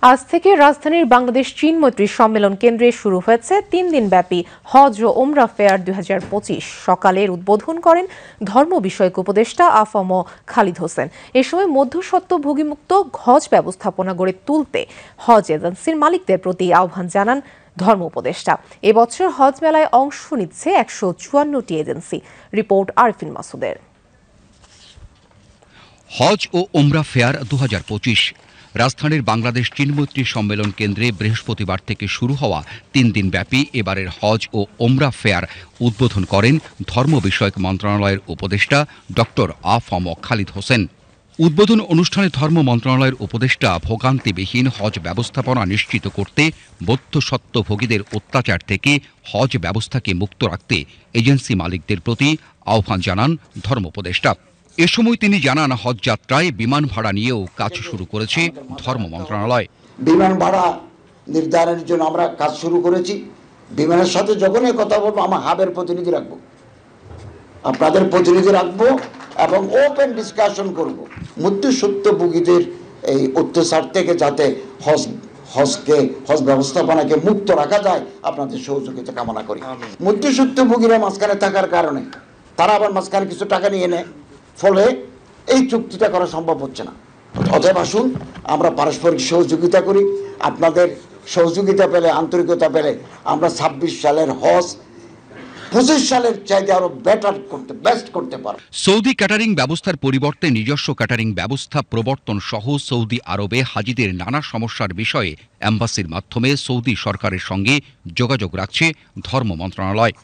আজ থেকে রাজধানীর বাংলাদেশ চীন মৈত্রী সম্মেলন কেন্দ্রে শুরু হয়েছে ৩ দিনব্যাপী হজ ও ওমরা ফেয়ার ২০২৫। সকালের উদ্বোধন করেন ধর্ম বিষয়ক উপদেষ্টা আফম খালিদ হোসেন। এ সময় মধ্যস্বত্বভোগীমুক্ত হজ ব্যবস্থাপনা গড়ে তুলতে হজ এজেন্সির মালিকদের প্রতি আহ্বান জানান ধর্ম উপদেষ্টা। এবছর হজ মেলায় অংশ নিচ্ছে ১৫৪টি এজেন্সি। রিপোর্ট আরফিন মাসুদের। হজ ও ওমরা ফেয়ার ২০২৫ রাজধানীর বাংলাদেশ চীন মৈত্রী সম্মেলন কেন্দ্রে বৃহস্পতিবার থেকে শুরু হওয়া ৩ দিনব্যাপী এবারের হজ ও ওমরা ফেয়ার উদ্বোধন করেন ধর্ম বিষয়ক মন্ত্রণালয়ের উপদেষ্টা ডক্টর আফম খালিদ হোসেন। উদ্বোধন অনুষ্ঠানে ধর্ম মন্ত্রণালয়ের উপদেষ্টা ভোগান্তিবিহীন হজ ব্যবস্থাপনা নিশ্চিত করতে মধ্যস্বত্বভোগীদের অত্যাচার থেকে হজ ব্যবস্থাকে মুক্ত রাখতে এজেন্সি মালিকদের প্রতি আহ্বান জানান ধর্ম উপদেষ্টা। এ সময় তিনি জানান, হজ যাত্রায় বিমান ভাড়া নিয়েও কাজ শুরু করেছে ধর্ম মন্ত্রণালয়। বিমান ভাড়া নির্ধারণের জন্য আমরা কাজ শুরু করেছি। বিমানের সাথে যখনই কথা বলবো, আমার হাবের প্রতিনিধি রাখবো, আপনাদের প্রতিনিধি রাখবো এবং ওপেন ডিসকাশন করব মধ্যস্বত্বভোগীদের এই অত্যাচার থেকে যাতে হজ ব্যবস্থাপনাকে মুক্ত রাখা যায়, আপনাদের সহযোগিতা কামনা করি। মধ্যস্বত্বভোগীরা মাঝখানে থাকার কারণে তারা আবার মাঝখানে কিছু টাকা নিয়ে নেয়, ফলে এই চুক্তিটা করা সম্ভব হচ্ছে না। অতএব আসুন আমরা পারস্পরিক সহযোগিতা করি। আপনাদের সহযোগিতা পেলে, আন্তরিকতা পেলে আমরা ২৬ সালের হজ ২৫ সালের চাইতে আরো বেস্ট করতে পারব। সৌদি ক্যাটারিং ব্যবস্থার পরিবর্তে নিজস্ব ক্যাটারিং ব্যবস্থা প্রবর্তন সহ সৌদি আরবে হাজিদের নানা সমস্যার বিষয়ে এম্বাসির মাধ্যমে সৌদি সরকারের সঙ্গে যোগাযোগ রাখছে ধর্ম মন্ত্রণালয়।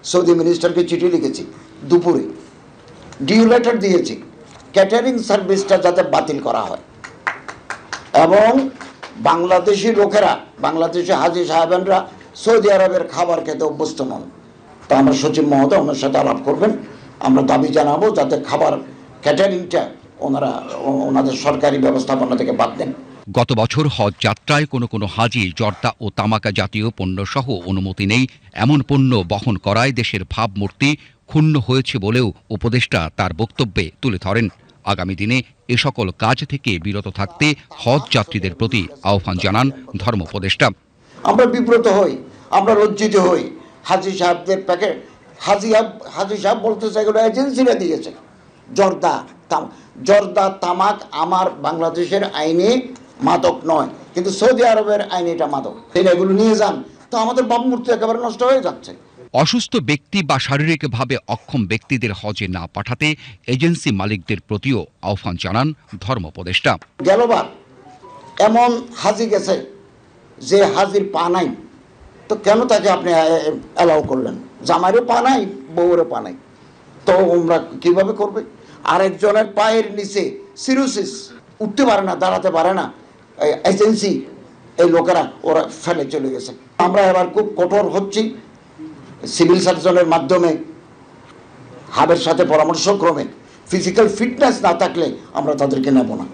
সৌদি মিনিস্টারকে চিঠি লিখেছি, দুপুরে ডিউ লেটার দিয়েছি, ক্যাটারিং সার্ভিসটা যাতে বাতিল করা হয় এবং বাংলাদেশি লোকেরা, বাংলাদেশি হাজি সাহেবেনরা সৌদি আরবের খাবার খেতে অভ্যস্ত নন। তা আমরা সচিব মহোদয় ওনার সাথে আলাপ করবেন, আমরা দাবি জানাবো যাতে খাবার ক্যাটারিংটা ওনাদের সরকারি ব্যবস্থাপনা থেকে বাদ দেন। গত বছর হজ যাত্রায় কোনো হাজি জর্দা ও তামাকা জাতীয় পণ্য সহ অনুমতি নেই এমন পণ্য বহন করায় দেশের ভাবমূর্তি ক্ষুণ্ণ হয়েছে বলেও উপদেষ্টা তার বক্তব্যে তুলে ধরেন। আগামী দিনে এ সকল কাজ থেকে বিরত থাকতে হজ যাত্রীদের প্রতি আহ্বান জানান ধর্ম উপদেষ্টা। আমরা বিব্রত হই, আমরা লজ্জিত হই। হাজি সাহেবদের প্যাকেট, হাজি সাহেব বলতেছে এগুলো এজেন্সিরা দিয়েছে। জর্দা তামাক আমার বাংলাদেশের আইনে মাদক নয়, কিন্তু সৌদি আরবের আইনে এটা মাদক। এগুলো নিয়ে যান, তো আমাদের ভাবমূর্তি একেবারে নষ্ট হয়ে যাচ্ছে। অসুস্থ ব্যক্তি বা শারীরিকভাবে অক্ষম ব্যক্তিদের হজে না পাঠাতে এজেন্সি মালিকদের প্রতিও আহ্বান জানান ধর্ম উপদেষ্টা। গেলবার এমন হাজি গেছে যে হাজির পা নাই, তো কেন তাকে আপনি অ্যালাউ করলেন? জামাইরও পা নাই, বউরও পা নাই, তো ওমরা কিভাবে করবে? আরেকজনের পায়ের নিচে সিরোসিস, উঠতে পারে না, দাঁড়াতে পারে না, এজেন্সি এই লোকেরা ওরা ফেলে চলে গেছে। আমরা এবার খুব কঠোর হচ্ছি, সিভিল সার্জনের মাধ্যমে হাবের সাথে পরামর্শক্রমে ফিজিক্যাল ফিটনেস না থাকলে আমরা তাদেরকে নেব না।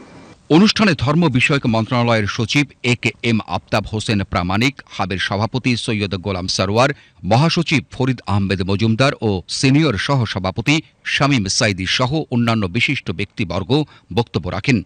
অনুষ্ঠানে ধর্ম বিষয়ক মন্ত্রণালয়ের সচিব AKM আফতাব হোসেন প্রামাণিক, হাবের সভাপতি সৈয়দ গোলাম সরওয়ার, মহাসচিব ফরিদ আহমেদ মজুমদার ও সিনিয়র সহসভাপতি শামীম সাইদি সহ অন্যান্য বিশিষ্ট ব্যক্তিবর্গ বক্তব্য রাখেন।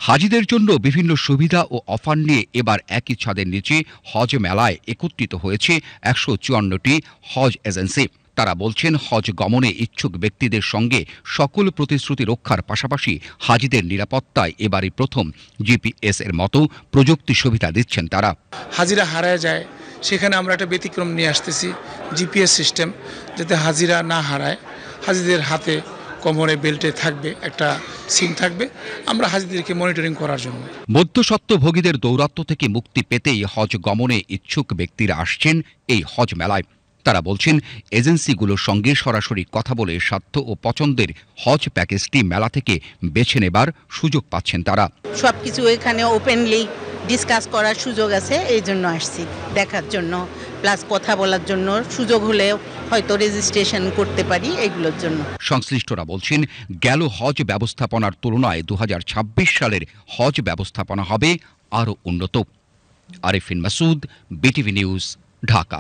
হাজিদের জন্য বিভিন্ন সুবিধা ও অফার নিয়ে এবার একই ছাদের নিচে হজ মেলায় একত্রিত হয়েছে ১৫৪টি হজ এজেন্সি। তারা বলছেন, হজ গমনে ইচ্ছুক ব্যক্তিদের সঙ্গে সকল প্রতিশ্রুতি রক্ষার পাশাপাশি হাজিদের নিরাপত্তায় এবারই প্রথম GPS এর মতো প্রযুক্তি সুবিধা দিচ্ছেন তারা। হাজিরা হারায় যায়, সেখানে আমরা একটা ব্যতিক্রম নিয়ে আসতেছি, GPS সিস্টেম, যাতে হাজিরা না হারায়। হাজিদের হাতে কোমরে বেল্টে থাকবে একটা সিম থাকবে, আমরা হাজিদেরকে মনিটরিং করার জন্য। মধ্যস্বত্বভোগীদের দৌরাত্ম্য থেকে মুক্তি পেতেই হজ গমনে ইচ্ছুক ব্যক্তিরা আসছেন এই হজ মেলায়। তারা বলছেন, এজেন্সিগুলোর সঙ্গে সরাসরি কথা বলে স্বার্থ ও পছন্দের হজ প্যাকেজটি মেলা থেকে বেছে নেবার সুযোগ পাচ্ছেন তারা। সবকিছু এখানে ওপেনলি ডিসকাস করার সুযোগ আছে, এই জন্য আসছি দেখার জন্য, প্লাস কথা বলার জন্য, সুযোগ হলে হয়তো রেজিস্ট্রেশন করতে পারি, এগুলোর জন্য। সংশ্লিষ্টরা বলছেন, গেল হজ ব্যবস্থাপনার তুলনায় ২০২৬ সালের হজ ব্যবস্থাপনা হবে আরও উন্নত। Arifin Masud, BTV news, Dhaka.